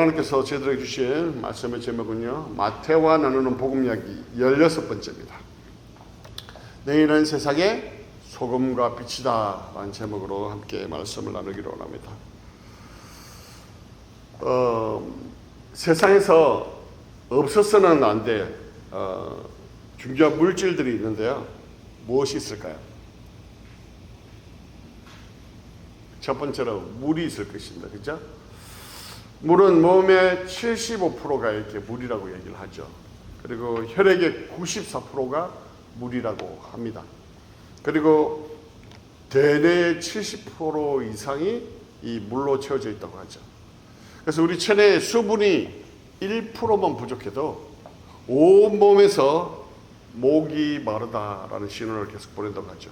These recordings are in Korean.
하나님께서 저희들에게 주신 말씀의 제목은요, 마태와 나누는 복음 이야기 16번째입니다. 내일은 세상의 소금과 빛이다 라는 제목으로 함께 말씀을 나누기로 합니다. 세상에서 없어서는 안 될 중요한 물질들이 있는데요. 무엇이 있을까요? 첫 번째로 물이 있을 것입니다. 그죠? 물은 몸의 75%가 이렇게 물이라고 얘기를 하죠. 그리고 혈액의 94%가 물이라고 합니다. 그리고 대뇌의 70% 이상이 이 물로 채워져 있다고 하죠. 그래서 우리 체내의 수분이 1%만 부족해도 온몸에서 목이 마르다라는 신호를 계속 보낸다고 하죠.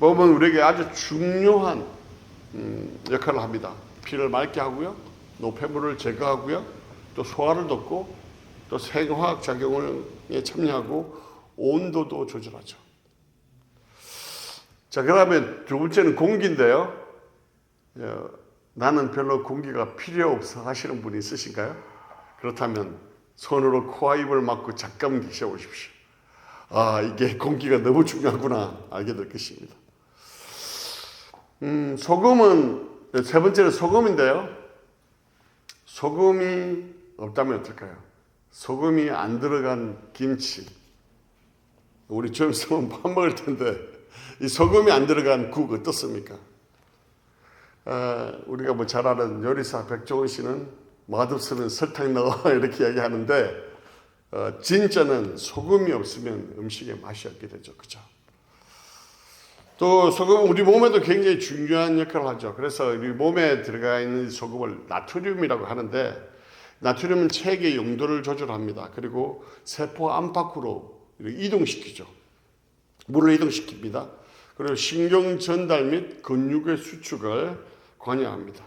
몸은 우리에게 아주 중요한 역할을 합니다. 피를 맑게 하고요, 노폐물을 제거하고요, 또 소화를 돕고, 또 생화학 작용에 참여하고 온도도 조절하죠. 자, 그다음에 두 번째는 공기인데요. 나는 별로 공기가 필요 없어 하시는 분이 있으신가요? 그렇다면 손으로 코와 입을 막고 잠깐 계셔 보십시오. 아, 이게 공기가 너무 중요하구나 알게 될 것입니다. 소금은 세 번째는 소금인데요. 소금이 없다면 어떨까요? 소금이 안 들어간 김치. 우리 좀 있으면 밥 먹을 텐데 이 소금이 안 들어간 국 어떻습니까? 우리가 뭐 잘 아는 요리사 백종원 씨는 맛없으면 설탕 넣어 이렇게 이야기하는데 진짜는 소금이 없으면 음식의 맛이 없게 되죠. 그죠? 또 소금은 우리 몸에도 굉장히 중요한 역할을 하죠. 그래서 우리 몸에 들어가 있는 소금을 나트륨이라고 하는데, 나트륨은 체액의 용도를 조절합니다. 그리고 세포 안팎으로 이동시키죠. 물을 이동시킵니다. 그리고 신경 전달 및 근육의 수축을 관여합니다.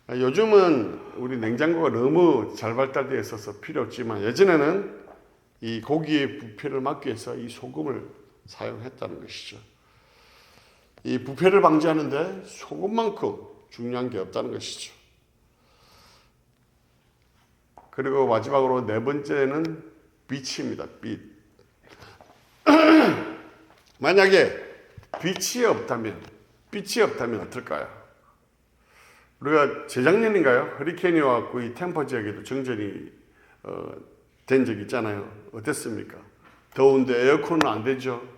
요즘은 우리 냉장고가 너무 잘 발달되어 있어서 필요 없지만, 예전에는 이 고기의 부패를 막기 위해서 이 소금을 사용했다는 것이죠. 이 부패를 방지하는데 소금만큼 중요한 게 없다는 것이죠. 그리고 마지막으로 네 번째는 빛입니다. 빛. 만약에 빛이 없다면 어떨까요? 우리가 재작년인가요? 허리케인이 와갖고 이 템퍼 지역에도 정전이 된 적이 있잖아요. 어땠습니까? 더운데 에어컨은 안 되죠.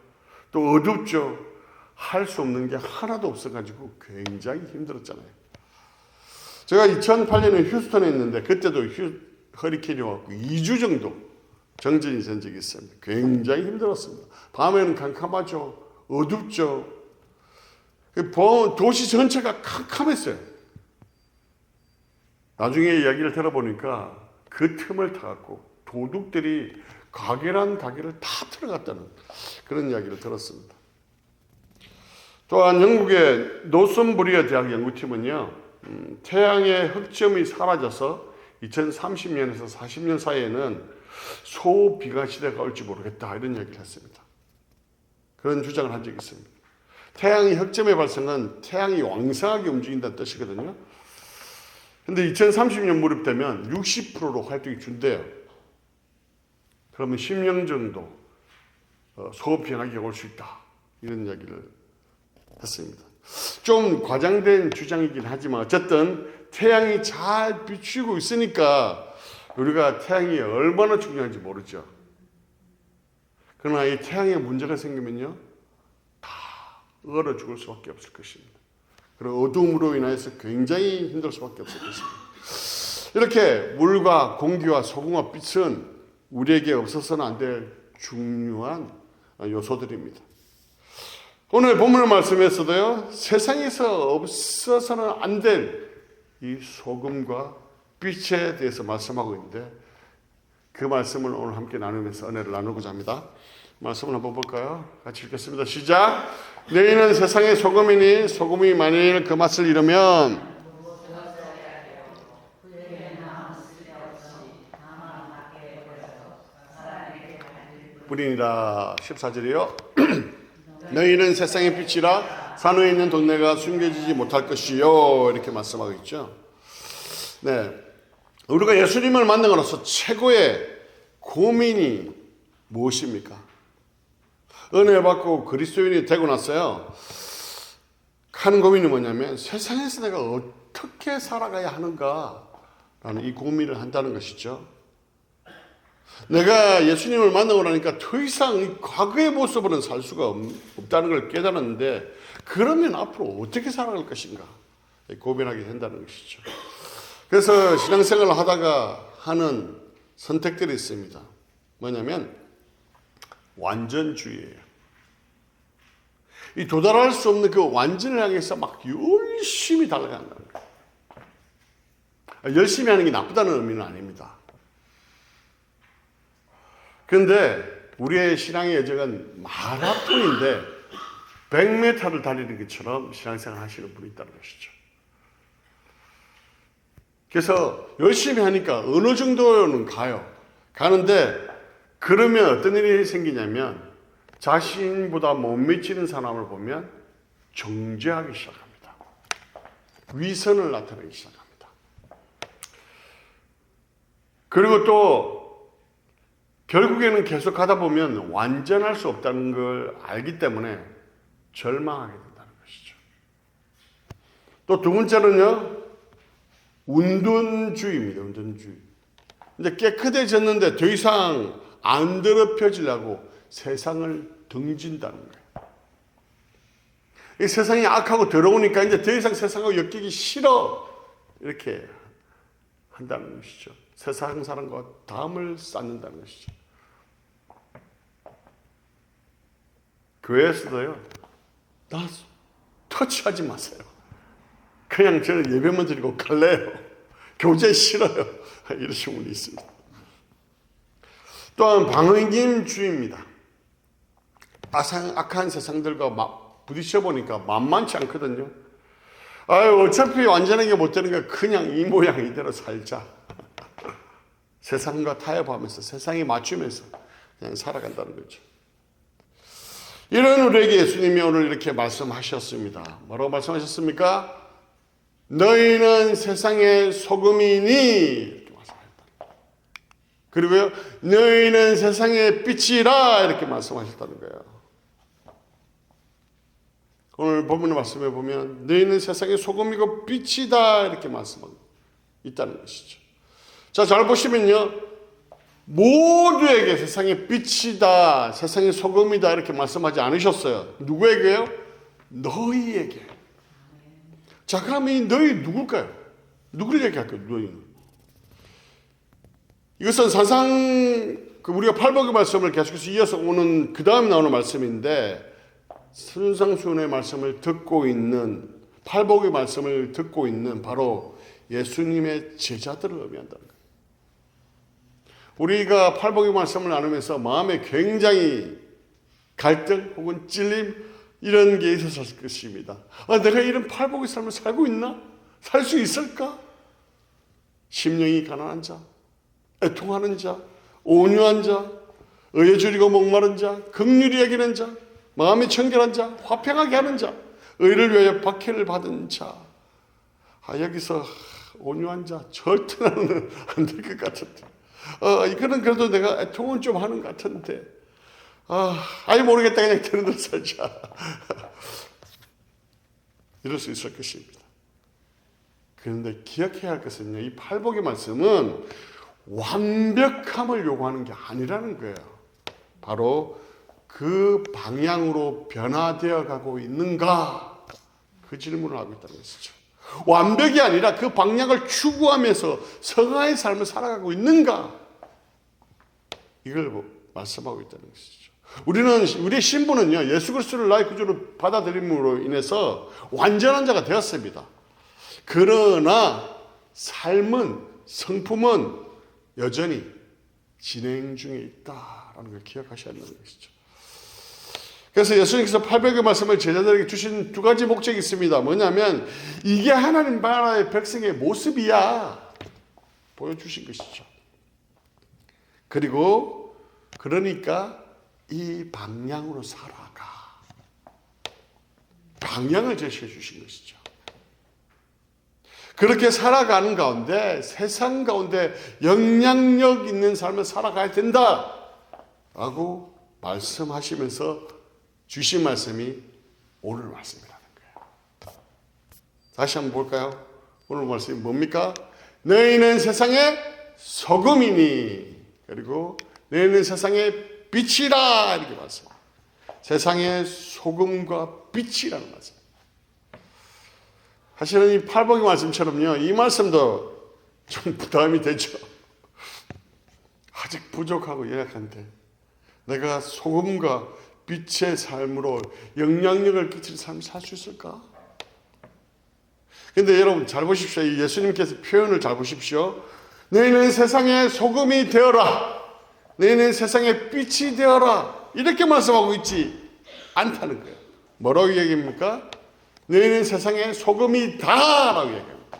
또 어둡죠. 할 수 없는 게 하나도 없어가지고 굉장히 힘들었잖아요. 제가 2008년에 휴스턴에 있는데 그때도 허리케인이 와갖고 2주 정도 정전이 된 적이 있습니다. 굉장히 힘들었습니다. 밤에는 캄캄하죠. 어둡죠. 도시 전체가 캄캄했어요. 나중에 이야기를 들어보니까 그 틈을 타갖고 도둑들이 가게란 가게를 다 들어갔다는 그런 이야기를 들었습니다. 또한 영국의 노썸브리어 대학 연구팀은요, 태양의 흑점이 사라져서 2030년에서 40년 사이에는 소비가 시대가 올지 모르겠다 이런 이야기를 했습니다. 그런 주장을 한 적이 있습니다. 태양의 흑점의 발생은 태양이 왕성하게 움직인다는 뜻이거든요. 근데 2030년 무렵 되면 60%로 활동이 준대요. 그러면 10년 정도 소비하게 올 수 있다 이런 이야기를 했습니다. 좀 과장된 주장이긴 하지만 어쨌든 태양이 잘 비추고 있으니까 우리가 태양이 얼마나 중요한지 모르죠. 그러나 이 태양에 문제가 생기면요, 다 얼어 죽을 수밖에 없을 것입니다. 그리고 어두움으로 인해서 굉장히 힘들 수밖에 없을 것입니다. 이렇게 물과 공기와 소금과 빛은 우리에게 없어서는 안 될 중요한 요소들입니다. 오늘 본문 말씀에서도요, 세상에서 없어서는 안 될 이 소금과 빛에 대해서 말씀하고 있는데, 그 말씀을 오늘 함께 나누면서 은혜를 나누고자 합니다. 말씀을 한번 볼까요? 같이 읽겠습니다. 시작! 너희는 세상의 소금이니 소금이 만일 그 맛을 잃으면 뿌리니라. 14절이요. 너희는 세상의 빛이라 산후에 있는 동네가 숨겨지지 못할 것이요. 이렇게 말씀하고 있죠. 네, 우리가 예수님을 만남으로써 최고의 고민이 무엇입니까? 은혜 받고 그리스도인이 되고 났어요. 하는 고민이 뭐냐면 세상에서 내가 어떻게 살아가야 하는가라는 이 고민을 한다는 것이죠. 내가 예수님을 만나고 나니까 더 이상 이 과거의 모습으로는 살 수가 없다는 걸 깨달았는데 그러면 앞으로 어떻게 살아갈 것인가 고민하게 된다는 것이죠. 그래서 신앙생활을 하다가 하는 선택들이 있습니다. 뭐냐면 완전주의예요. 이 도달할 수 없는 그 완전을 향해서 막 열심히 달려간다는 거예요. 열심히 하는 게 나쁘다는 의미는 아닙니다. 그런데 우리의 신앙의 여정은 마라톤인데 100m를 달리는 것처럼 신앙생활 하시는 분이 있다는 것이죠. 그래서 열심히 하니까 어느 정도는 가는데 그러면 어떤 일이 생기냐면 자신보다 못 미치는 사람을 보면 정죄하기 시작합니다. 위선을 나타내기 시작합니다. 그리고 또 결국에는 계속 가다 보면 완전할 수 없다는 걸 알기 때문에 절망하게 된다는 것이죠. 또 두 번째는요, 운동주의입니다. 운동주의. 이제 깨끗해졌는데 더 이상 안 더럽혀지려고 세상을 등진다는 거예요. 이 세상이 악하고 더러우니까 이제 더 이상 세상하고 엮이기 싫어. 이렇게 한다는 것이죠. 세상 사람과 담을 쌓는다는 것이죠. 교회에서도요, 나 터치하지 마세요. 그냥 저는 예배만 드리고 갈래요. 교제 싫어요. 이러신 분이 있습니다. 또한 방임주의입니다. 악한 세상들과 부딪혀 보니까 만만치 않거든요. 어차피 완전하게 못 되는 거 그냥 이 모양 이대로 살자. 세상과 타협하면서 세상에 맞추면서 그냥 살아간다는 거죠. 이런 우리에게 예수님이 오늘 이렇게 말씀하셨습니다. 뭐라고 말씀하셨습니까? 너희는 세상의 소금이니 이렇게 말씀하셨다. 그리고요, 너희는 세상의 빛이라 이렇게 말씀하셨다는 거예요. 오늘 본문 말씀에 보면 너희는 세상의 소금이고 빛이다 이렇게 말씀하고 있다는 것이죠. 자, 잘 보시면요, 모두에게 세상의 빛이다, 세상의 소금이다 이렇게 말씀하지 않으셨어요. 누구에게요? 너희에게. 자, 그러면 이 너희 누굴까요? 누구를 얘기할까요? 너희는. 이것은 사상 우리가 팔복의 말씀을 계속해서 이어서 오는 그 다음에 나오는 말씀인데, 순상수훈의 말씀을 듣고 있는, 팔복의 말씀을 듣고 있는 바로 예수님의 제자들을 의미한다는 거예요. 우리가 팔복의 말씀을 나누면서 마음에 굉장히 갈등 혹은 찔림 이런 게 있었을 것입니다. 내가 이런 팔복의 삶을 살고 있나? 살 수 있을까? 심령이 가난한 자, 애통하는 자, 온유한 자, 의에 줄이고 목마른 자, 긍휼히 여기는 자, 마음이 청결한 자, 화평하게 하는 자, 의를 위하여 박해를 받은 자. 여기서 온유한 자 절대 나는 안 될 것 같은데. 이거는 그래도 내가 애통은 좀 하는 것 같은데. 아예 모르겠다. 그냥 되는 대로 살자. 이럴 수 있을 것입니다. 그런데 기억해야 할 것은요, 이 팔복의 말씀은 완벽함을 요구하는 게 아니라는 거예요. 바로 그 방향으로 변화되어 가고 있는가? 그 질문을 하고 있다는 것이죠. 완벽이 아니라 그 방향을 추구하면서 성화의 삶을 살아가고 있는가? 이걸 말씀하고 있다는 것이죠. 우리의 신분은요, 예수 그리스도를 나의 구주로 받아들임으로 인해서 완전한 자가 되었습니다. 그러나 삶은, 성품은 여전히 진행 중에 있다라는 걸 기억하셔야 한다는 것이죠. 그래서 예수님께서 800의 말씀을 제자들에게 주신 두 가지 목적이 있습니다. 뭐냐면 이게 하나님 나라의 백성의 모습이야 보여주신 것이죠. 그리고 그러니까 이 방향으로 살아가. 방향을 제시해 주신 것이죠. 그렇게 살아가는 가운데 세상 가운데 영향력 있는 삶을 살아가야 된다 라고 말씀하시면서 주신 말씀이 오늘 말씀이라는 거예요. 다시 한번 볼까요? 오늘 말씀이 뭡니까? 너희는 세상의 소금이니, 그리고 너희는 세상의 빛이라, 이렇게 말씀. 세상의 소금과 빛이라는 말씀. 사실은 이 팔복의 말씀처럼요, 이 말씀도 좀 부담이 되죠. 아직 부족하고 연약한데 내가 소금과 빛의 삶으로 영향력을 끼칠 삶을 살 수 있을까? 근데 여러분 잘 보십시오. 예수님께서 표현을 잘 보십시오. 너희는 세상의 소금이 되어라, 너희는 세상의 빛이 되어라, 이렇게 말씀하고 있지 않다는 거예요. 뭐라고 얘기합니까? 너희는 세상의 소금이다 라고 얘기합니다.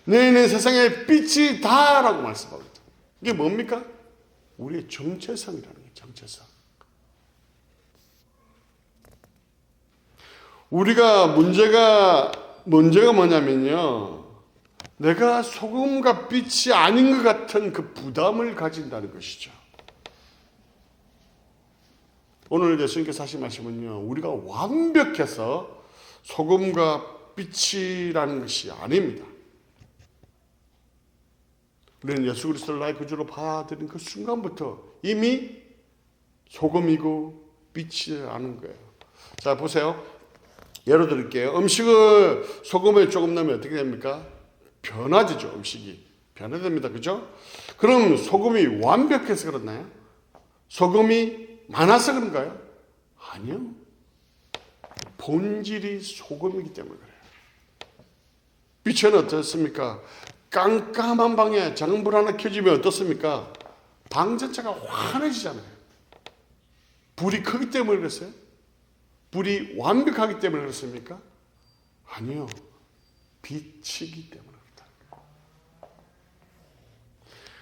너희는 세상의 빛이다 라고 말씀하고 있다. 이게 뭡니까? 우리의 정체성이라는 거예요. 정체성. 우리가 문제가 뭐냐면요, 내가 소금과 빛이 아닌 것 같은 그 부담을 가진다는 것이죠. 오늘 예수님께서 하신 말씀은요, 우리가 완벽해서 소금과 빛이라는 것이 아닙니다. 우리는 예수 그리스도를 나의 구주로 받아들인 그 순간부터 이미 소금이고 빛이라는 거예요. 자, 보세요. 예로 들을게요. 음식을 소금에 조금 넣으면 어떻게 됩니까? 변화지죠. 음식이 변화됩니다. 그죠? 그럼 소금이 완벽해서 그렇나요? 소금이 많아서 그런가요? 아니요. 본질이 소금이기 때문에 그래요. 빛은 어떻습니까? 깜깜한 방에 작은 하나 켜지면 어떻습니까? 방 전체가 환해지잖아요. 불이 크기 때문에 그랬어요? 불이 완벽하기 때문에 그렇습니까? 아니요. 빛이기 때문에 그렇다.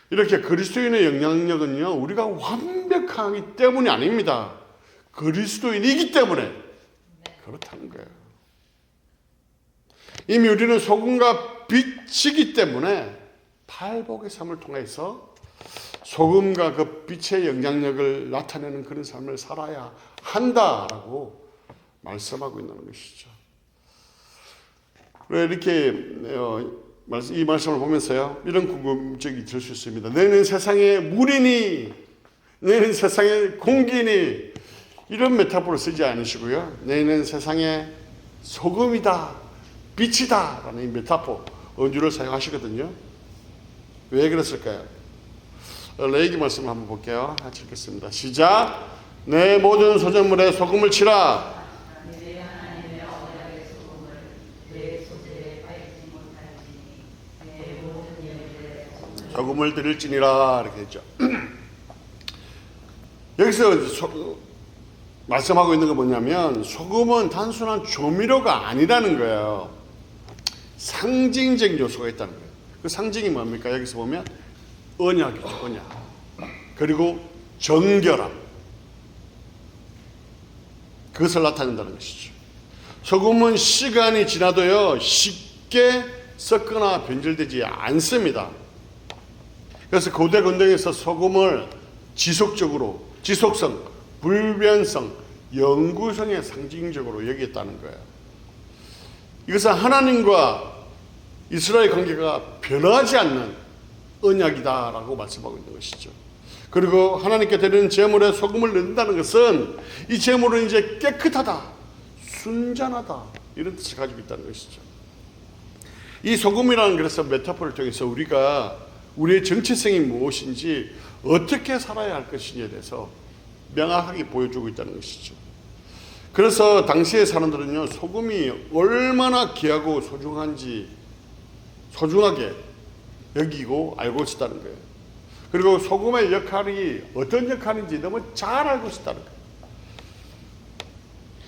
이렇게 그리스도인의 영향력은요, 우리가 완벽하기 때문이 아닙니다. 그리스도인이기 때문에 그렇다는 거예요. 이미 우리는 소금과 빛이기 때문에 팔복의 삶을 통해서 소금과 그 빛의 영향력을 나타내는 그런 삶을 살아야 한다라고 말씀하고 있는 것이죠. 왜 이렇게 이 말씀을 보면서요, 이런 궁금증이 들 수 있습니다. 너희는 세상의 물이니, 너희는 세상의 공기니, 이런 메타포를 쓰지 않으시고요, 너희는 세상의 소금이다, 빛이다 라는 이 메타포, 어주를 사용하시거든요. 왜 그랬을까요? 레위기 말씀을 한번 볼게요. 같이 읽겠습니다. 시작. 내 모든 소재물에 소금을 치라. 소금을 드릴지니라, 이렇게 했죠. 여기서 말씀하고 있는 건 뭐냐면, 소금은 단순한 조미료가 아니라는 거예요. 상징적인 요소가 있다는 거예요. 그 상징이 뭡니까? 여기서 보면 언약이죠. 언약. 그리고 정결함. 그것을 나타낸다는 것이죠. 소금은 시간이 지나도요, 쉽게 썩거나 변질되지 않습니다. 그래서 고대 근동에서 소금을 지속성, 불변성, 영구성의 상징적으로 여겼다는 거예요. 이것은 하나님과 이스라엘 관계가 변하지 않는 언약이다라고 말씀하고 있는 것이죠. 그리고 하나님께 드리는 제물에 소금을 넣는다는 것은 이 제물은 이제 깨끗하다, 순전하다, 이런 뜻을 가지고 있다는 것이죠. 이 소금이라는 그래서 메타포를 통해서 우리가 우리의 정체성이 무엇인지, 어떻게 살아야 할 것인지에 대해서 명확하게 보여주고 있다는 것이죠. 그래서 당시의 사람들은요, 소금이 얼마나 귀하고 소중하게 여기고 알고 있었다는 거예요. 그리고 소금의 역할이 어떤 역할인지 너무 잘 알고 있었다는 거예요.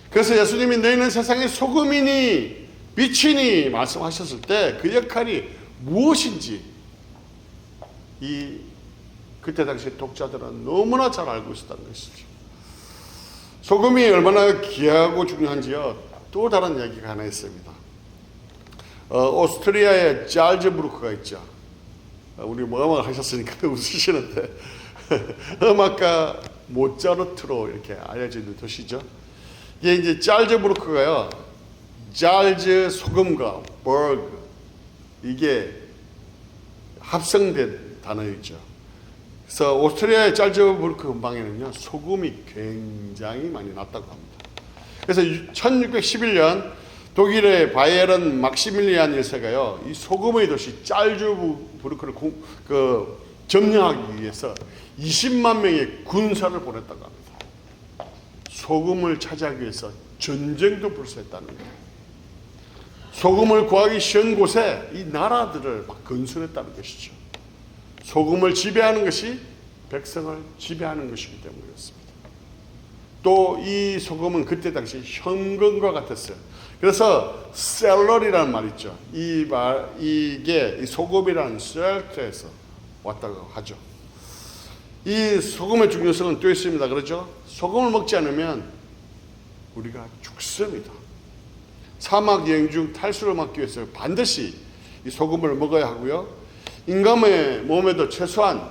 그래서 예수님이 너희는 세상의 소금이니 빛이니 말씀하셨을 때 그 역할이 무엇인지 그때 당시 독자들은 너무나 잘 알고 있었다는 것이죠. 소금이 얼마나 귀하고 중요한지요, 또 다른 얘기가 하나 있습니다. 오스트리아의 잘즈부르크가 있죠. 우리 뭐 음악 하셨으니까 웃으시는데 음악가 모차르트로 이렇게 알려져 있는 도시죠. 이게 이제 잘즈부르크가요, 잘즈 소금과 버그, 이게 합성된 단어였죠. 그래서 오스트리아의 잘즈부르크 근방에는요 소금이 굉장히 많이 났다고 합니다. 그래서 1611년 독일의 바이에른 막시밀리안 1세가요 이 소금의 도시 잘즈부르크를 점령하기 위해서 20만 명의 군사를 보냈다고 합니다. 소금을 차지하기 위해서 전쟁도 불사했다는 거예요. 소금을 구하기 쉬운 곳에 이 나라들을 막 건설했다는 것이죠. 소금을 지배하는 것이 백성을 지배하는 것이기 때문이었습니다. 또 이 소금은 그때 당시 현금과 같았어요. 그래서 셀러리라는 말 있죠. 이게 이 소금이라는 셀트에서 왔다고 하죠. 이 소금의 중요성은 또 있습니다. 그렇죠? 소금을 먹지 않으면 우리가 죽습니다. 사막 여행 중 탈수를 막기 위해서 반드시 이 소금을 먹어야 하고요. 인간의 몸에도 최소한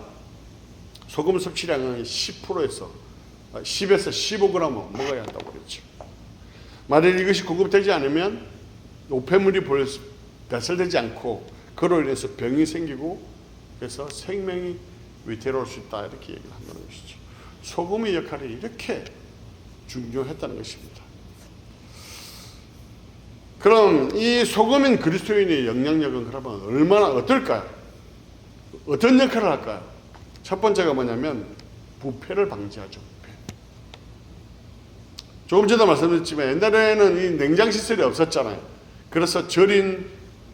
소금 섭취량은 10%에서 15g 먹어야 한다고 그랬죠. 만일 이것이 공급되지 않으면 노폐물이 배설되지 않고 그로 인해서 병이 생기고 그래서 생명이 위태로울 수 있다 이렇게 얘기를 한다는 것이죠. 소금의 역할이 이렇게 중요했다는 것입니다. 그럼 이 소금인 그리스도인의 영향력은 그러면 얼마나 어떨까요? 어떤 역할을 할까요? 첫 번째가 뭐냐면 부패를 방지하죠. 부패. 조금 전에 말씀드렸지만 옛날에는 이 냉장 시설이 없었잖아요. 그래서 절인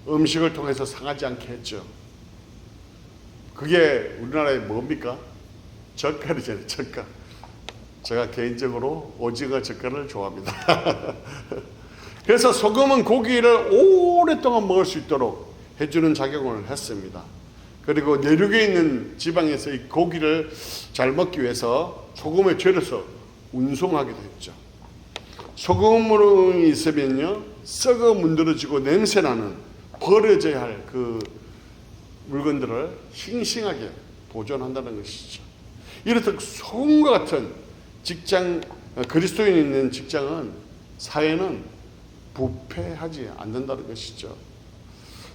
음식을 통해서 상하지 않게 했죠. 그게 우리나라의 뭡니까? 젓갈이잖아요. 젓갈. 제가 개인적으로 오징어 젓갈을 좋아합니다. 그래서 소금은 고기를 오랫동안 먹을 수 있도록 해주는 작용을 했습니다. 그리고 내륙에 있는 지방에서 이 고기를 잘 먹기 위해서 소금에 절여서 운송하기도 했죠. 소금으로 있으면요 썩어 문드러지고 냄새나는 버려져야 할 그 물건들을 싱싱하게 보존한다는 것이죠. 이렇듯 소금과 같은 직장, 그리스도인이 있는 직장은, 사회는 부패하지 않는다는 것이죠.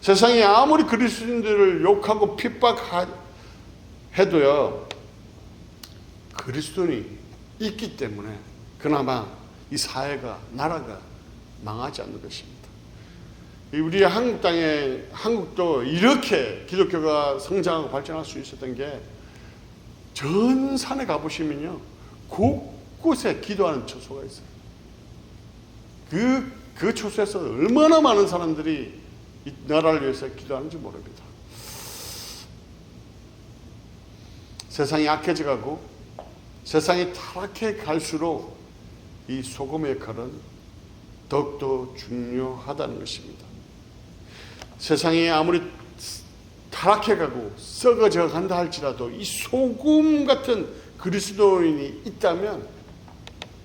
세상이 아무리 그리스도인들을 욕하고 핍박해도요 그리스도인이 있기 때문에 그나마 이 사회가, 나라가 망하지 않는 것입니다. 우리 한국 땅에, 한국도 이렇게 기독교가 성장하고 발전할 수 있었던 게, 전 산에 가보시면요 곳곳에 기도하는 처소가 있어요. 그 처소에서 얼마나 많은 사람들이 이 나라를 위해서 기도하는지 모릅니다. 세상이 악해져 가고 세상이 타락해 갈수록 이 소금의 역할은 더욱더 중요하다는 것입니다. 세상이 아무리 타락해 가고 썩어져 간다 할지라도 이 소금 같은 그리스도인이 있다면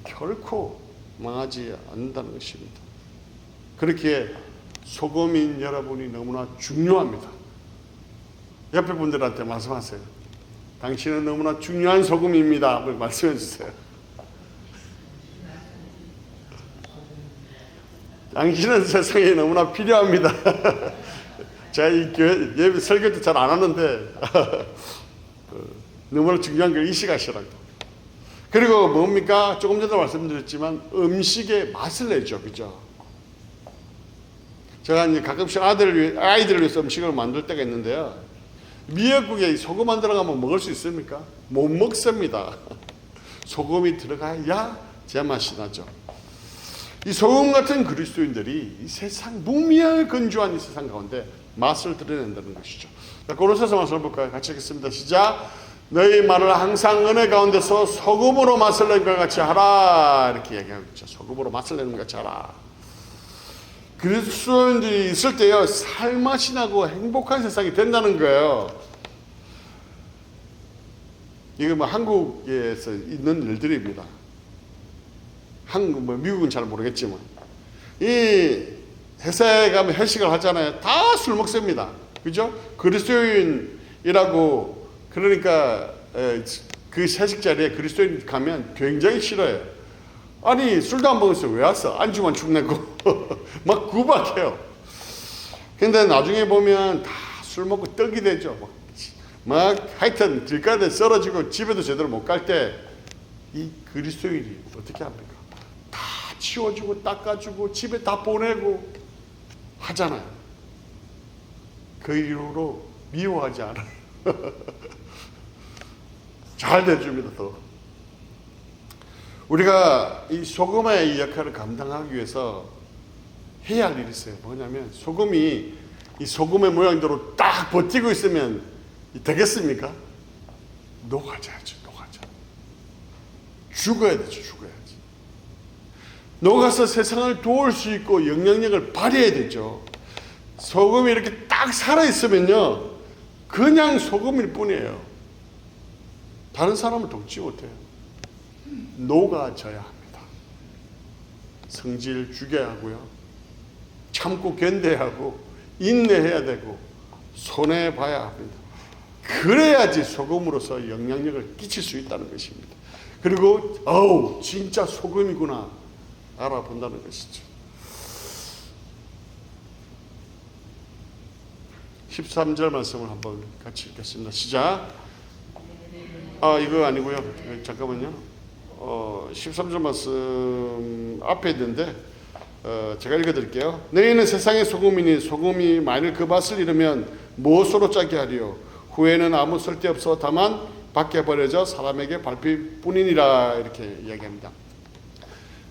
결코 망하지 않는다는 것입니다. 그렇게 소금인 여러분이 너무나 중요합니다. 옆에 분들한테 말씀하세요. 당신은 너무나 중요한 소금입니다. 말씀해 주세요. 당신은 세상에 너무나 필요합니다. 제가 이 교회 예배 설교 때 잘 안 하는데 너무나 중요한 걸 인식하시라고. 그리고 뭡니까? 조금 전에 말씀드렸지만 음식의 맛을 내죠. 그죠? 제가 이제 가끔씩 아이들을 위해서 음식을 만들 때가 있는데요. 미역국에 소금 안 들어가면 먹을 수 있습니까? 못 먹습니다. 소금이 들어가야 제맛이 나죠. 이 소금 같은 그리스도인들이 이 세상, 무미하게 건조한 이 세상 가운데 맛을 드러낸다는 것이죠. 고린도서 말씀을 볼까요? 같이 읽겠습니다. 시작. 너희 말을 항상 은혜 가운데서 소금으로 맛을 내는 것 같이 하라. 이렇게 얘기하고 있죠. 소금으로 맛을 내는 것 같이 하라. 그리스도인들이 있을 때요 살맛이 나고 행복한 세상이 된다는 거예요. 이게 뭐 한국에서 있는 일들입니다. 미국은 잘 모르겠지만 이 회사에 가면 회식을 하잖아요. 다 술 먹습니다. 그죠? 그리스도인이라고, 그러니까 그 회식 자리에 그리스도인 가면 굉장히 싫어요. 아니, 술도 안 먹었어. 왜 왔어? 안주만 축내고 막 구박해요. 근데 나중에 보면 다 술 먹고 떡이 되죠. 막 하여튼 길가에 썰어지고 집에도 제대로 못 갈 때 이 그리스도인이 어떻게 합니까? 다 치워주고 닦아주고 집에 다 보내고 하잖아요. 그 이후로 미워하지 않아요. 잘 돼줍니다. 더 우리가 이 소금의 이 역할을 감당하기 위해서 해야 할 일이 있어요. 뭐냐면 소금이 이 소금의 모양대로 딱 버티고 있으면 되겠습니까? 녹아져야죠. 녹아져. 죽어야 되죠. 죽어야지. 녹아서 세상을 도울 수 있고 영향력을 발휘해야 되죠. 소금이 이렇게 딱 살아있으면요, 그냥 소금일 뿐이에요. 다른 사람을 돕지 못해요. 녹아져야 합니다. 성질 죽여야 하고요, 참고 견뎌야 하고, 인내해야 되고, 손해봐야 합니다. 그래야지 소금으로서 영향력을 끼칠 수 있다는 것입니다. 그리고 진짜 소금이구나 알아본다는 것이죠. 13절 말씀을 한번 같이 읽겠습니다. 시작. 이거 아니고요. 잠깐만요. 13절 말씀 앞에 있는데 제가 읽어드릴게요. 너희는 세상의 소금이니 소금이 만일 그 맛을 잃으면 무엇으로 짜게 하리요? 후에는 아무 쓸데없어 다만 밖에 버려져 사람에게 밟힐 뿐이니라. 이렇게 이야기합니다.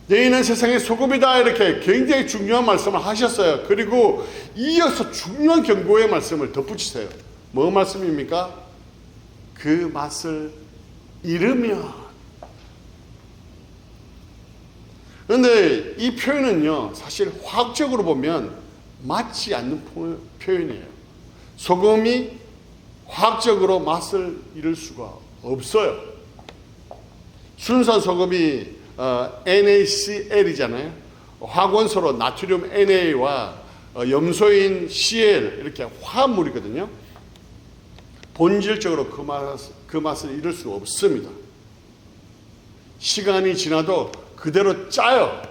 너희는 세상의 소금이다. 이렇게 굉장히 중요한 말씀을 하셨어요. 그리고 이어서 중요한 경고의 말씀을 덧붙이세요. 뭐 말씀입니까? 그 맛을 잃으면. 그런데 이 표현은요, 사실 화학적으로 보면 맞지 않는 표현이에요. 소금이 화학적으로 맛을 잃을 수가 없어요. 순수한 소금이 NaCl이잖아요. 화학원소로 나트륨 Na와 염소인 Cl, 이렇게 화합물이거든요. 본질적으로 그 맛을 잃을 수 없습니다. 시간이 지나도 그대로 짜요.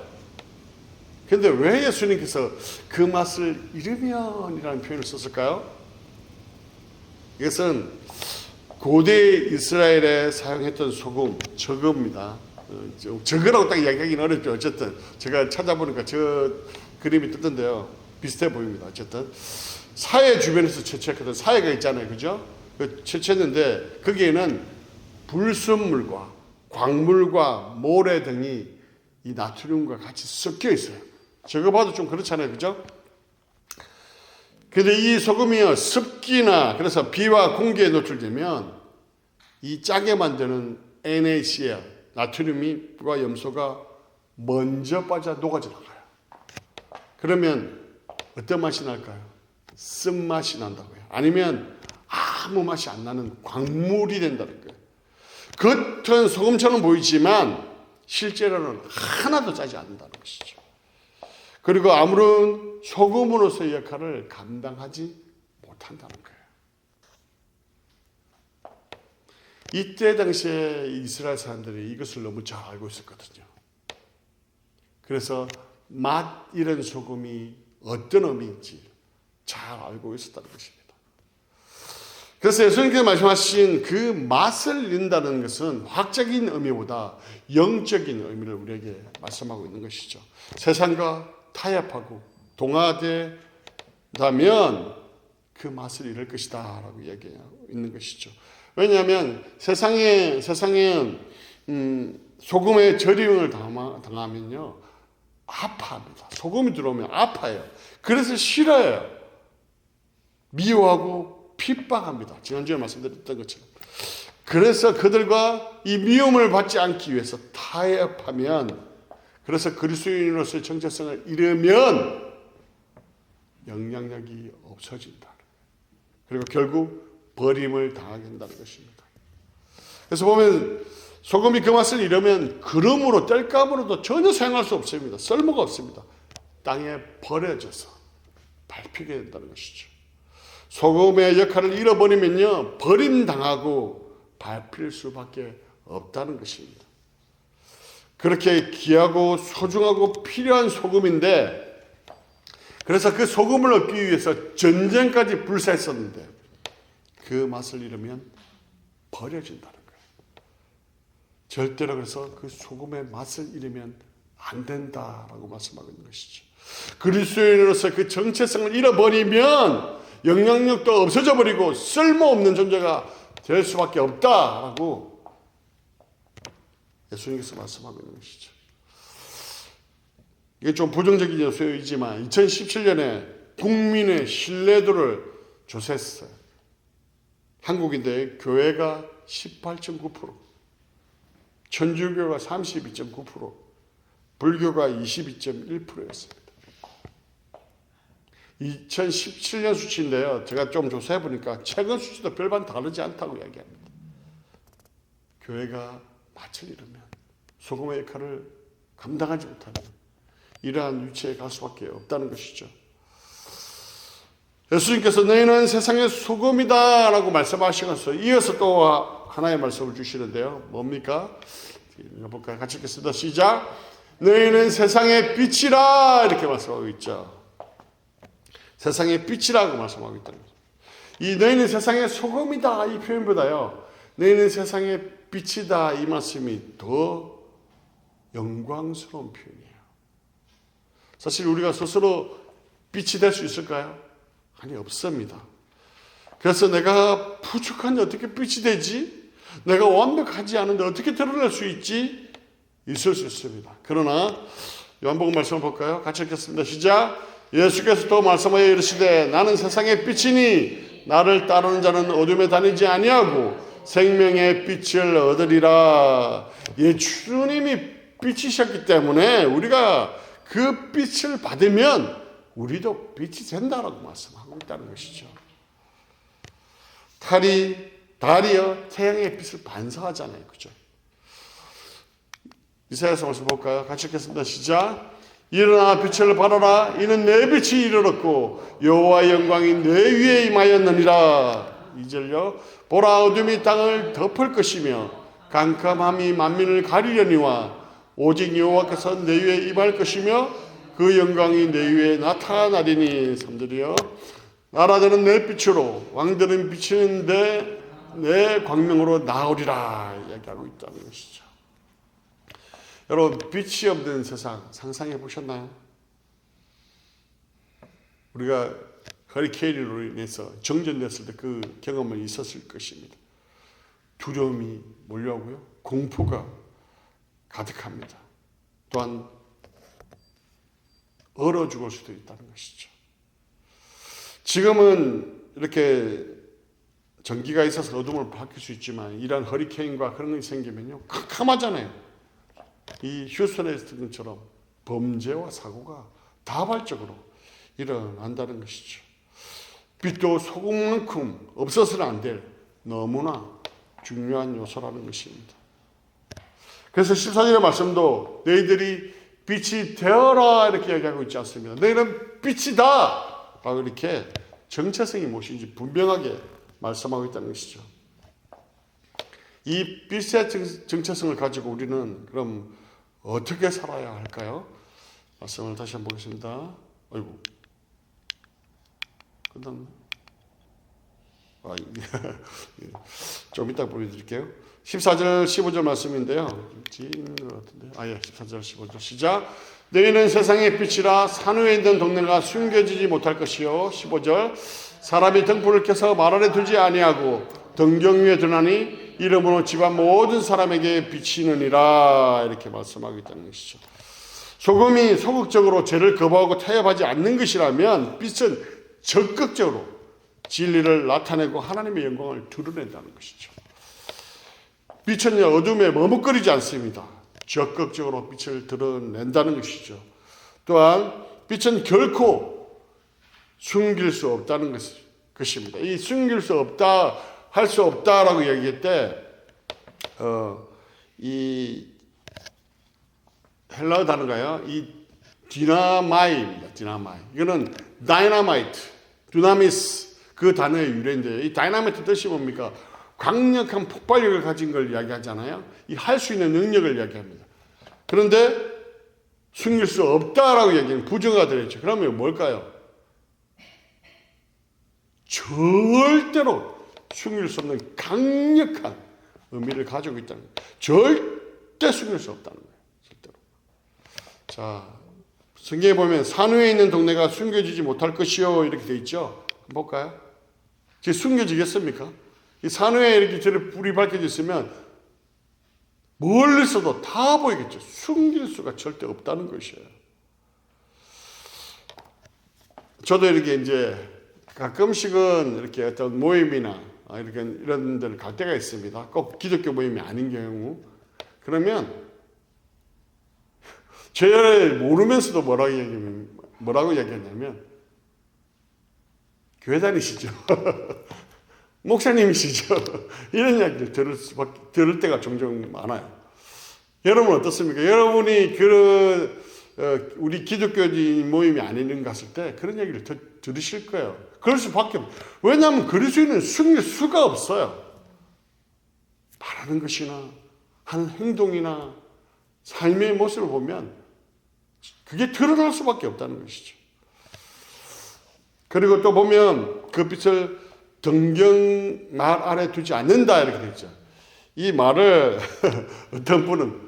근데 왜 예수님께서 그 맛을 잃으면이라는 표현을 썼을까요? 이것은 고대 이스라엘에 사용했던 소금, 저거입니다. 저거라고 딱 이야기하기는 어렵죠. 어쨌든 제가 찾아보니까 저 그림이 떴던데요, 비슷해 보입니다. 어쨌든 사해 주변에서 채취했거든. 사해가 있잖아요, 그죠? 채취했는데 거기에는 불순물과 광물과 모래 등이 이 나트륨과 같이 섞여 있어요. 저거 봐도 좀 그렇잖아요, 그죠? 근데 이 소금이요, 습기나 그래서 비와 공기에 노출되면 이 짜게 만드는 NaCl, 나트륨과 염소가 먼저 빠져 녹아져 나가요. 그러면 어떤 맛이 날까요? 쓴맛이 난다고요. 아니면 아무 맛이 안 나는 광물이 된다는 거예요. 겉은 소금처럼 보이지만 실제로는 하나도 짜지 않는다는 것이죠. 그리고 아무런 소금으로서의 역할을 감당하지 못한다는 거예요. 이때 당시에 이스라엘 사람들이 이것을 너무 잘 알고 있었거든요. 그래서 맛 잃은 소금이 어떤 의미인지 잘 알고 있었다는 것입니다. 그래서 예수님께서 말씀하신 그 맛을 잃는다는 것은 화학적인 의미보다 영적인 의미를 우리에게 말씀하고 있는 것이죠. 세상과 타협하고 동화되다면 그 맛을 잃을 것이다 라고 얘기하고 있는 것이죠. 왜냐하면 세상에 소금의 저리움을 당하면요, 아파합니다. 소금이 들어오면 아파요. 그래서 싫어요. 미워하고 핍박합니다. 지난주에 말씀드렸던 것처럼. 그래서 그들과 이 미움을 받지 않기 위해서 타협하면, 그래서 그리스도인으로서의 정체성을 잃으면 영향력이 없어진다. 그리고 결국 버림을 당하게 된다는 것입니다. 그래서 보면 소금이 그 맛을 잃으면 그름으로 땔감으로도 전혀 사용할 수 없습니다. 쓸모가 없습니다. 땅에 버려져서 밟히게 된다는 것이죠. 소금의 역할을 잃어버리면요, 버림당하고 밟힐 수밖에 없다는 것입니다. 그렇게 귀하고 소중하고 필요한 소금인데, 그래서 그 소금을 얻기 위해서 전쟁까지 불사했었는데 그 맛을 잃으면 버려진다는 거예요. 절대로 그래서 그 소금의 맛을 잃으면 안 된다라고 말씀하고 있는 것이죠. 그리스도인으로서 그 정체성을 잃어버리면 영향력도 없어져 버리고 쓸모없는 존재가 될 수밖에 없다라고 예수님께서 말씀하고 있는 것이죠. 이게 좀 부정적인 요소이지만 2017년에 국민의 신뢰도를 조사했어요. 한국인데 교회가 18.9%, 천주교가 32.9%, 불교가 22.1%였습니다. 2017년 수치인데요. 제가 좀 조사해 보니까 최근 수치도 별반 다르지 않다고 이야기합니다. 교회가 낯을 잃으면, 소금의 역할을 감당하지 못하면 이러한 위치에 갈 수밖에 없다는 것이죠. 예수님께서 너희는 세상의 소금이다 라고 말씀하시면서 이어서 또 하나의 말씀을 주시는데요. 뭡니까? 읽어볼까요? 같이 읽겠습니다. 시작. 너희는 세상의 빛이라 이렇게 말씀하고 있죠. 세상의 빛이라고 말씀하고 있다는 거죠. 이 너희는 세상의 소금이다 이 표현보다요, 너희는 세상의 빛이다 이 말씀이 더 영광스러운 표현이에요. 사실 우리가 스스로 빛이 될 수 있을까요? 아니, 없습니다. 그래서 내가 부족한데 어떻게 빛이 되지? 내가 완벽하지 않은데 어떻게 드러낼 수 있지? 있을 수 있습니다. 그러나 요한복음 말씀을 볼까요? 같이 읽겠습니다. 시작. 예수께서 또 말씀하여 이르시되 나는 세상의 빛이니 나를 따르는 자는 어둠에 다니지 아니하고 생명의 빛을 얻으리라. 예, 주님이 빛이셨기 때문에 우리가 그 빛을 받으면 우리도 빛이 된다라고 말씀하고 있다는 것이죠. 달이요 태양의 빛을 반사하잖아요, 그죠? 이사야서 말씀 볼까요? 같이 읽겠습니다. 시작. 일어나 빛을 발하라. 이는 내 빛이 이르렀고 여호와의 영광이 내 위에 임하였느니라. 2절요. 보라, 어둠이 땅을 덮을 것이며 캄캄함이 만민을 가리려니와 오직 여호와께서 내 위에 임할 것이며 그 영광이 내 위에 나타나리니. 3절이요. 나라들은 내 빛으로 왕들은 비치는데 내 광명으로 나오리라 이야기하고 있다는 것이죠. 여러분, 빛이 없는 세상 상상해 보셨나요? 우리가 허리케인으로 인해서 정전됐을 때 그 경험은 있었을 것입니다. 두려움이 몰려오고요, 공포가 가득합니다. 또한 얼어 죽을 수도 있다는 것이죠. 지금은 이렇게 전기가 있어서 어둠을 밝힐 수 있지만 이런 허리케인과 그런 것이 생기면요, 캄캄하잖아요. 이 휴스턴에서 것처럼 범죄와 사고가 다발적으로 일어난다는 것이죠. 빛도 소금만큼 없어서는 안 될 너무나 중요한 요소라는 것입니다. 그래서 14절의 말씀도 너희들이 빛이 되어라 이렇게 얘기하고 있지 않습니다. 너희는 빛이다 라고 이렇게 정체성이 무엇인지 분명하게 말씀하고 있다는 것이죠. 이 빛의 정체성을 가지고 우리는 그럼 어떻게 살아야 할까요? 말씀을 다시 한번 보겠습니다. 아이고, 끝났네. 좀 이따 보여드릴게요. 14절 15절 말씀인데요. 긴 것 같은데. 14절 15절 시작. 너희는 세상의 빛이라 산 위에 있는 동네가 숨겨지지 못할 것이요. 15절. 사람이 등불을 켜서 말 아래 두지 아니하고 등경 위에 두나니 이름으로 집안 모든 사람에게 비치느니라. 이렇게 말씀하고 있다는 것이죠. 소금이 소극적으로 죄를 거부하고 타협하지 않는 것이라면 빛은 적극적으로 진리를 나타내고 하나님의 영광을 드러낸다는 것이죠. 빛은 어둠에 머뭇거리지 않습니다. 적극적으로 빛을 드러낸다는 것이죠. 또한 빛은 결코 숨길 수 없다는 것입니다. 이 숨길 수 없다, 할 수 없다라고 얘기할 때, 이 헬라어 단어가요, 이 디나마이입니다. 디나마이. 이거는 다이나마이트, 두나미스 그 단어의 유래인데 이 다이나마이트 뜻이 뭡니까? 강력한 폭발력을 가진 걸 이야기하잖아요. 이 할 수 있는 능력을 이야기합니다. 그런데 숨길 수 없다라고 얘기하는 부정어가 들어있죠. 그러면 뭘까요? 절대로 숨길 수 없는 강력한 의미를 가지고 있다는 거예요. 절대 숨길 수 없다는 거예요. 절대로. 자, 성경에 보면 산 위에 있는 동네가 숨겨지지 못할 것이요 이렇게 돼 있죠. 볼까요? 이게 숨겨지겠습니까? 이 산 위에 이렇게 저렇게 불이 밝혀져 있으면 멀리서도 다 보이겠죠. 숨길 수가 절대 없다는 것이에요. 저도 이렇게 이제 가끔씩은 이렇게 어떤 모임이나 이렇게 이런 데를 갈 때가 있습니다. 꼭 기독교 모임이 아닌 경우. 그러면 저를 모르면서도 뭐라고 얘기하냐면 교회 다니시죠? 목사님이시죠? 이런 이야기를 들을 때가 종종 많아요. 여러분 어떻습니까? 여러분이 우리 기독교인 모임이 아닌 갔을 때 그런 얘기를 들으실 거예요. 그럴 수밖에 없어요. 왜냐하면 그리스도인은 숨길 수가 없어요. 말하는 것이나 하는 행동이나 삶의 모습을 보면 그게 드러날 수밖에 없다는 것이죠. 그리고 또 보면 그 빛을 등경 말 아래 두지 않는다 이렇게 되어 있죠. 이 말을 어떤 분은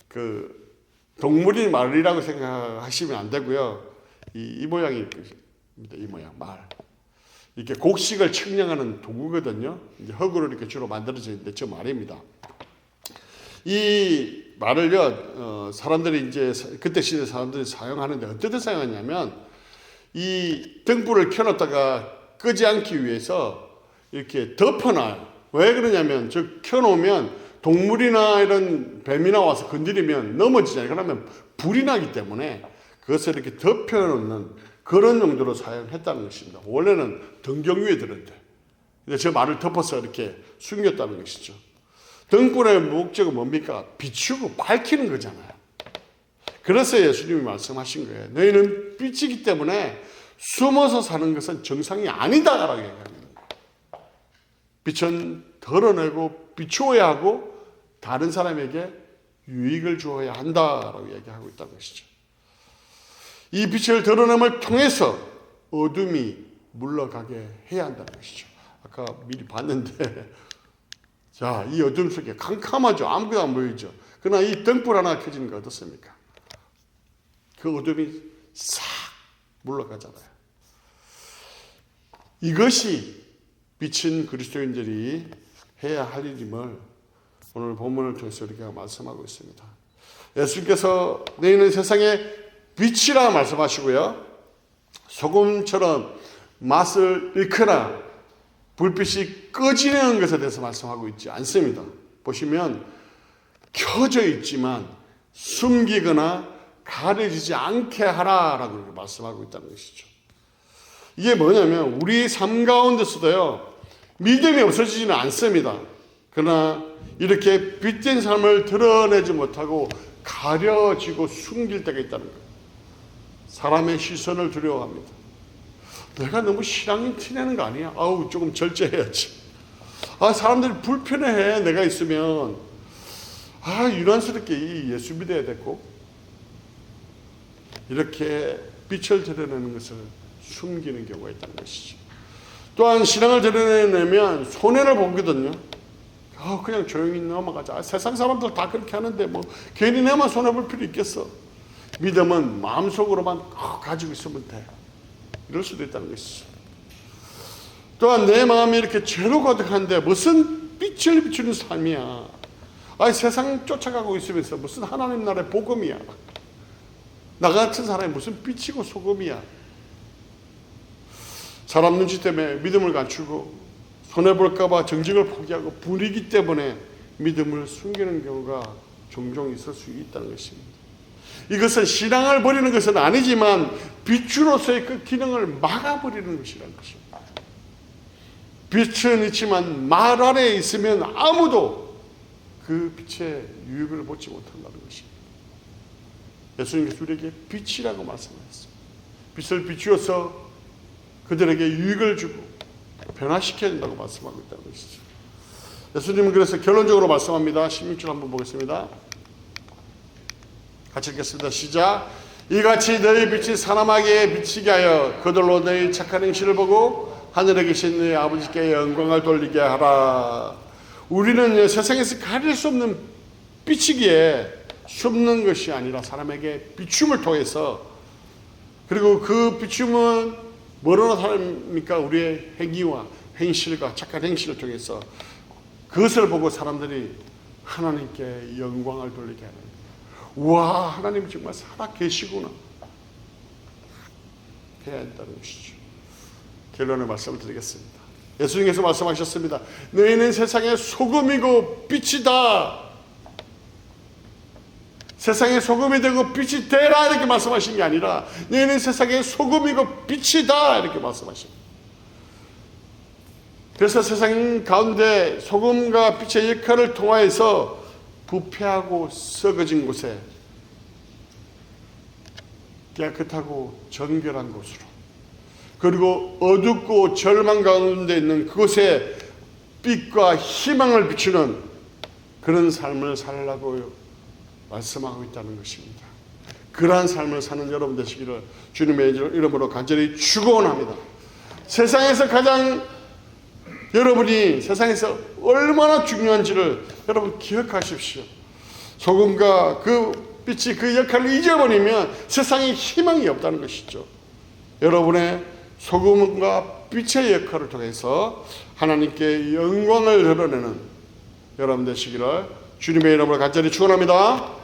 그 동물이 말이라고 생각하시면 안 되고요. 이 모양이 이 모양 말. 이렇게 곡식을 측량하는 도구거든요. 이제 흙으로 이렇게 주로 만들어져 있는데 저 말입니다. 이 말을요 사람들이 이제 그때 시대 사람들이 사용하는데 어떻게 사용하냐면 이 등불을 켜놓다가 끄지 않기 위해서 이렇게 덮어놔요. 왜 그러냐면 저 켜놓으면 동물이나 이런 뱀이나 와서 건드리면 넘어지잖아요. 그러면 불이 나기 때문에 그것을 이렇게 덮여놓는 그런 용도로 사용했다는 것입니다. 원래는 등경 위에 들었는데 근데 저 말을 덮어서 이렇게 숨겼다는 것이죠. 등불의 목적은 뭡니까? 비추고 밝히는 거잖아요. 그래서 예수님이 말씀하신 거예요. 너희는 빛이기 때문에 숨어서 사는 것은 정상이 아니다라고 얘기합니다. 빛은 드러내고 비추어야 하고 다른 사람에게 유익을 주어야 한다라고 얘기하고 있다는 것이죠. 이 빛을 드러냄을 통해서 어둠이 물러가게 해야 한다는 것이죠. 아까 미리 봤는데 자, 이 어둠 속에 캄캄하죠. 아무것도 안 보이죠. 그러나 이 등불 하나 켜지는 게 어떻습니까? 그 어둠이 싹 물러가잖아요. 이것이 비친 그리스도인들이 해야 할 일임을 오늘 본문을 통해서 우리가 말씀하고 있습니다. 예수님께서 너희는 세상의 빛이라 말씀하시고요. 소금처럼 맛을 잃거나 불빛이 꺼지는 것에 대해서 말씀하고 있지 않습니다. 보시면 켜져 있지만 숨기거나 가려지지 않게 하라라고 말씀하고 있다는 것이죠. 이게 뭐냐면 우리 삶 가운데서도요. 믿음이 없어지지는 않습니다. 그러나 이렇게 빛된 삶을 드러내지 못하고 가려지고 숨길 때가 있다는 거예요. 사람의 시선을 두려워합니다. 내가 너무 신앙이 티내는 거 아니야? 아우 조금 절제해야지. 사람들이 불편해해 내가 있으면. 유난스럽게 이 예수 믿어야 됐고 이렇게 빛을 드러내는 것을 숨기는 경우가 있다는 것이죠. 또한 신앙을 드러내면 손해를 보거든요. 그냥 조용히 넘어가자. 세상 사람들 다 그렇게 하는데 뭐 괜히 내만 손해볼 필요 있겠어. 믿음은 마음속으로만 가지고 있으면 돼. 이럴 수도 있다는 것이죠. 또한 내 마음이 이렇게 죄로 가득한데 무슨 빛을 비추는 삶이야. 세상 쫓아가고 있으면서 무슨 하나님 나라의 복음이야. 나 같은 사람이 무슨 빛이고 소금이야. 사람 눈치 때문에 믿음을 갖추고 손해볼까 봐 정직을 포기하고 분위기 때문에 믿음을 숨기는 경우가 종종 있을 수 있다는 것입니다. 이것은 신앙을 버리는 것은 아니지만 빛으로서의 그 기능을 막아버리는 것이라는 것입니다. 빛은 있지만 말 아래에 있으면 아무도 그 빛의 유익을 보지 못한다는 것입니다. 예수님께서 우리에게 빛이라고 말씀하셨어요. 빛을 비추어서 그들에게 유익을 주고 변화시켜야 된다고 말씀하고 있다는 것이죠. 예수님은 그래서 결론적으로 말씀합니다. 16절 한번 보겠습니다. 같이 읽겠습니다. 시작. 이같이 너희 빛이 사람에게 비치게 하여 그들로 너희 착한 행실을 보고 하늘에 계신 너희 아버지께 영광을 돌리게 하라. 우리는 세상에서 가릴 수 없는 빛이기에 숨는 것이 아니라 사람에게 비춤을 통해서, 그리고 그 비춤은 뭐로 나타납니까? 우리의 행위와 행실과 착한 행실을 통해서 그것을 보고 사람들이 하나님께 영광을 돌리게 하는 거예요. 와, 하나님 정말 살아 계시구나 해야 한다는 것이죠. 결론의 말씀을 드리겠습니다. 예수님께서 말씀하셨습니다. 너희는 세상의 소금이고 빛이다. 세상의 소금이 되고 빛이 되라 이렇게 말씀하신 게 아니라 너희는 세상의 소금이고 빛이다 이렇게 말씀하십니다. 그래서 세상 가운데 소금과 빛의 역할을 통하여서 부패하고 썩어진 곳에 깨끗하고 정결한 곳으로, 그리고 어둡고 절망 가운데 있는 그곳에 빛과 희망을 비추는 그런 삶을 살라고 말씀하고 있다는 것입니다. 그러한 삶을 사는 여러분 되시기를 주님의 이름으로 간절히 축원합니다. 세상에서 가장 여러분이 세상에서 얼마나 중요한지를 여러분 기억하십시오. 소금과 그 빛이 그 역할을 잊어버리면 세상에 희망이 없다는 것이죠. 여러분의 소금과 빛의 역할을 통해서 하나님께 영광을 드러내는 여러분 되시기를 주님의 이름으로 간절히 축원합니다.